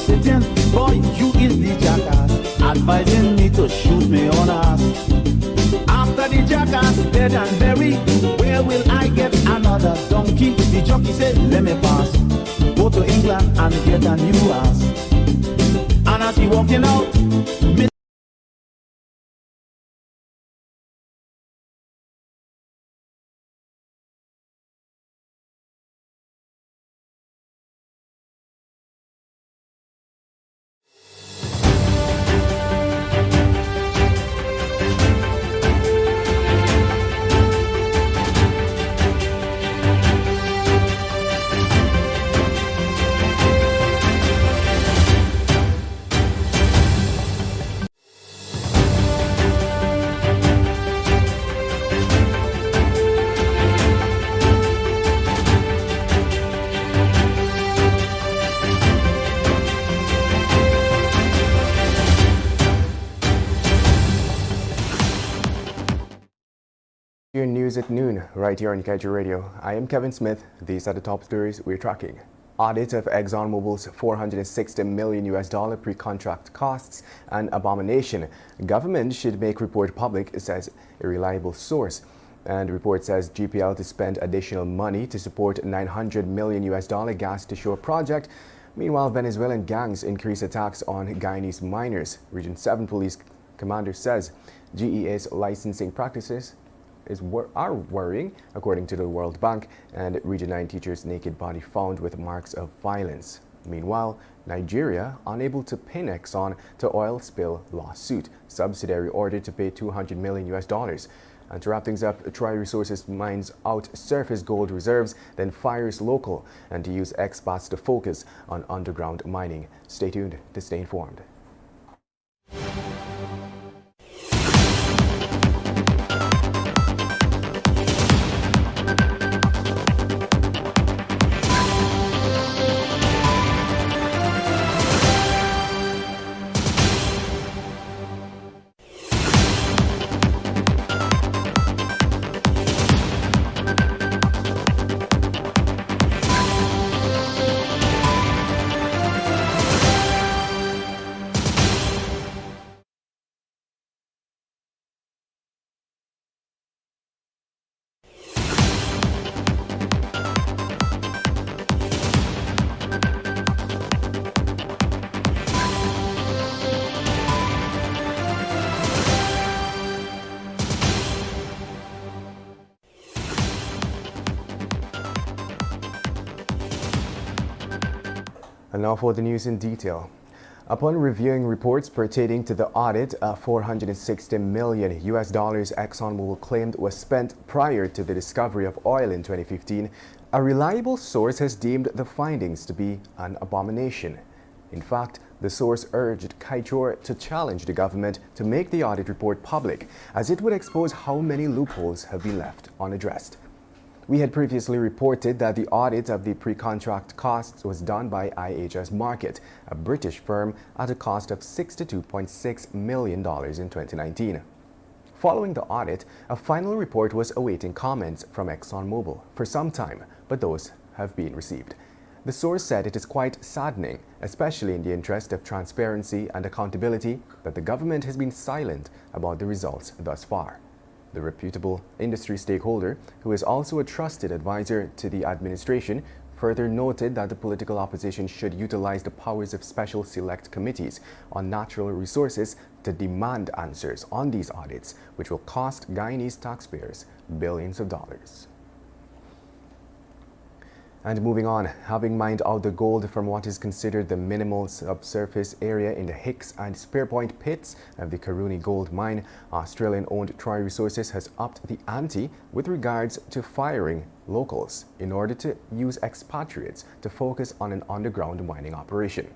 sitting, boy, you is the jackass, advising me to shoot me on ass. After the jackass dead and buried, where will I get another donkey? The jockey said, let me pass, go to England and get a new ass. And as he walking out, Your news at noon, right here on Kaieteur Radio. I am Kevin Smith. These are the top stories we're tracking. Audit of ExxonMobil's $460 million pre-contract costs, an abomination. Government should make report public, says a reliable source. And report says GPL to spend additional money to support $900 million gas to shore project. Meanwhile, Venezuelan gangs increase attacks on Guyanese miners. Region 7 police commander says GEA's licensing practices are worrying, according to the World Bank, and Region 9 teacher's naked body found with marks of violence. Meanwhile, Nigeria unable to pin Exxon to oil spill lawsuit. Subsidiary ordered to pay $200 million. And to wrap things up, Troy Resources mines out surface gold reserves, then fires local, and to use expats to focus on underground mining. Stay tuned to stay informed. And now for the news in detail. Upon reviewing reports pertaining to the audit of $460 million ExxonMobil claimed was spent prior to the discovery of oil in 2015, a reliable source has deemed the findings to be an abomination. In fact, the source urged Kaieteur to challenge the government to make the audit report public, as it would expose how many loopholes have been left unaddressed. We had previously reported that the audit of the pre-contract costs was done by IHS Markit, a British firm, at a cost of $62.6 million in 2019. Following the audit, a final report was awaiting comments from ExxonMobil for some time, but those have been received. The source said it is quite saddening, especially in the interest of transparency and accountability, that the government has been silent about the results thus far. The reputable industry stakeholder, who is also a trusted advisor to the administration, further noted that the political opposition should utilize the powers of special select committees on natural resources to demand answers on these audits, which will cost Guyanese taxpayers billions of dollars. And moving on, having mined out the gold from what is considered the minimal subsurface area in the Hicks and Spearpoint pits of the Karooni gold mine, Australian-owned Troy Resources has upped the ante with regards to firing locals in order to use expatriates to focus on an underground mining operation.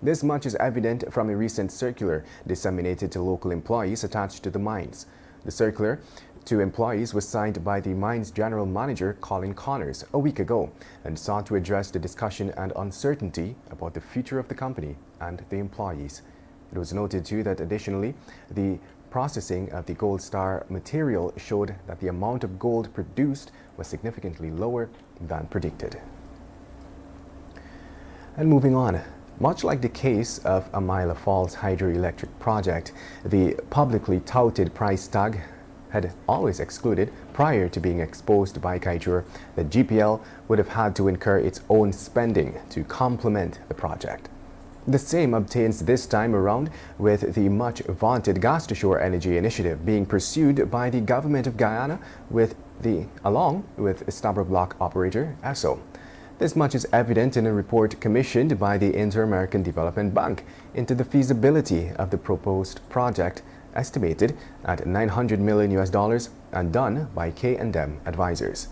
This much is evident from a recent circular disseminated to local employees attached to the mines. The circular to employees was signed by the mine's general manager, Colin Connors, a week ago, and sought to address the discussion and uncertainty about the future of the company and the employees. It was noted too that additionally, the processing of the Gold Star material showed that the amount of gold produced was significantly lower than predicted. And moving on, Much like the case of Amila Falls hydroelectric project, the publicly touted price tag had always excluded, prior to being exposed by Kaieteur, that GPL would have had to incur its own spending to complement the project. The same obtains this time around with the much vaunted Gas to Shore Energy initiative being pursued by the government of Guyana along with Stabroek Block operator ESSO. This much is evident in a report commissioned by the Inter-American Development Bank into the feasibility of the proposed project, estimated at $900 million and done by K&M Advisors.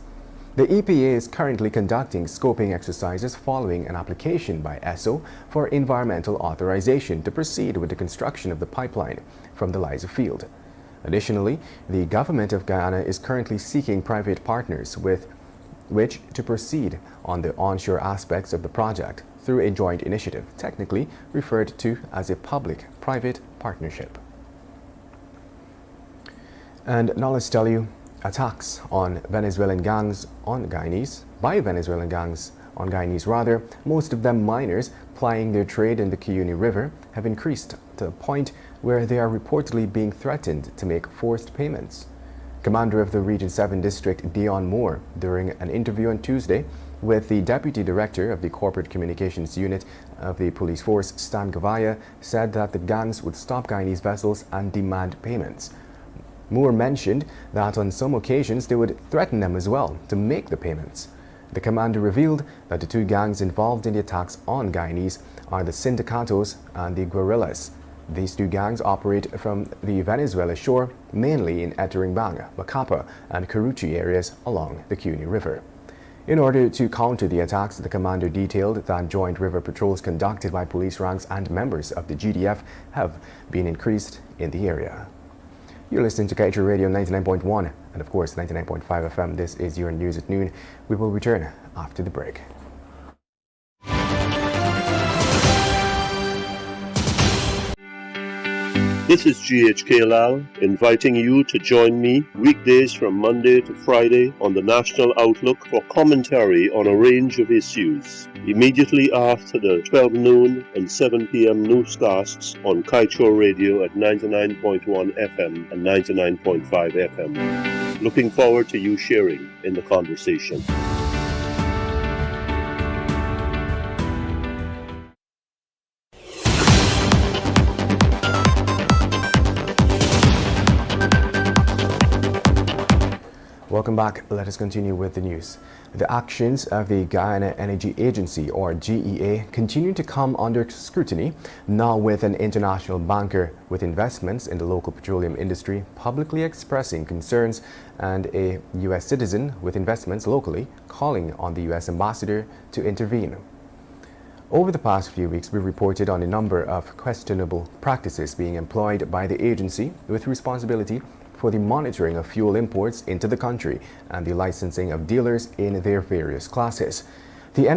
The EPA is currently conducting scoping exercises following an application by ESSO for environmental authorization to proceed with the construction of the pipeline from the Liza field. Additionally, the government of Guyana is currently seeking private partners with which to proceed on the onshore aspects of the project through a joint initiative, technically referred to as a public-private partnership. And now let's tell you, attacks on Venezuelan gangs on Guyanese, most of them miners plying their trade in the Kaieteur River, have increased to the point where they are reportedly being threatened to make forced payments. Commander of the Region 7 District, Dion Moore, during an interview on Tuesday with the Deputy Director of the Corporate Communications Unit of the Police Force, Stan Gavaya, said that the gangs would stop Guyanese vessels and demand payments. Moore mentioned that on some occasions they would threaten them as well to make the payments. The commander revealed that the two gangs involved in the attacks on Guyanese are the Sindicatos and the Guerrillas. These two gangs operate from the Venezuela shore, mainly in Etiringbang, Macapa, and Caruchi areas along the Kaieteur River. In order to counter the attacks, the commander detailed that joint river patrols conducted by police ranks and members of the GDF have been increased in the area. You're listening to Kaieteur Radio 99.1 and of course 99.5 FM. This is your news at noon. We will return after the break. This is GHK Lal inviting you to join me weekdays from Monday to Friday on the National Outlook for commentary on a range of issues, immediately after the 12 noon and 7 p.m. newscasts on Kaieteur Radio at 99.1 FM and 99.5 FM. Looking forward to you sharing in the conversation. Welcome back. Let us continue with the news. The actions of the Guyana Energy Agency, or GEA, continue to come under scrutiny, now with an international banker with investments in the local petroleum industry publicly expressing concerns and a U.S. citizen with investments locally calling on the U.S. ambassador to intervene. Over the past few weeks, we reported on a number of questionable practices being employed by the agency with responsibility for the monitoring of fuel imports into the country and the licensing of dealers in their various classes.